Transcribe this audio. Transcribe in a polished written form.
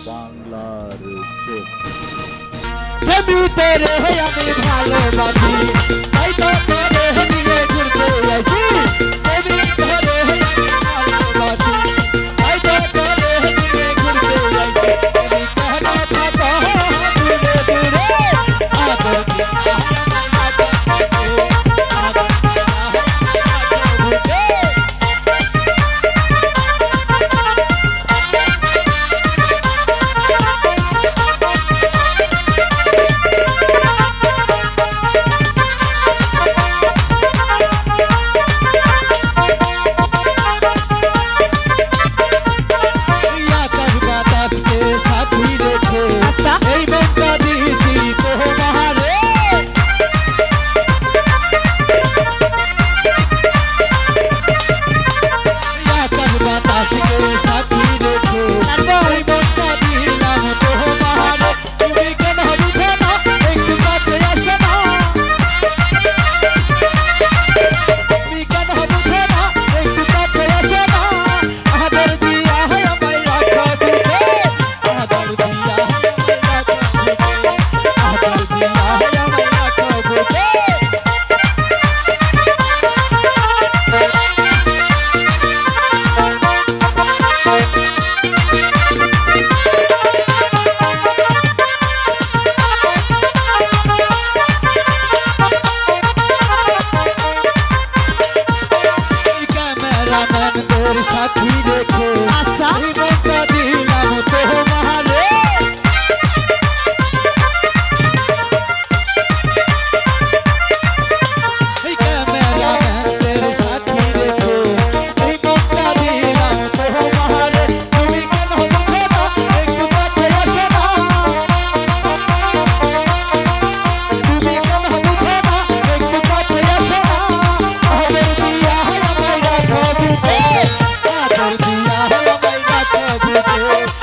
বাংলার চোখ। ছবি তোরে আমি ভালোবাসি, তাই তো তোরে নিয়ে ঘুরতে আসি। ছবি তোরে আমি ভালোবাসি, তাই তো তোরে নিয়ে ঘুরতে আসি। তুমি কেন থাকো দূরে দূরে, আদর দিয়া সাথী রেখে মনটা দিলাম তোমারে। এই ক্যামেরাম্যানের সাথী রেখে এই মনটা দিলাম তোমারে। তুমি কেন বুঝো না, একটু কাছে আসো না। তুমি কেন বুঝো না, একটু কাছে আসো না। আদর দিয়া আমায় রাখো বুকে, আদর দিয়া আমায় রাখো বুকে।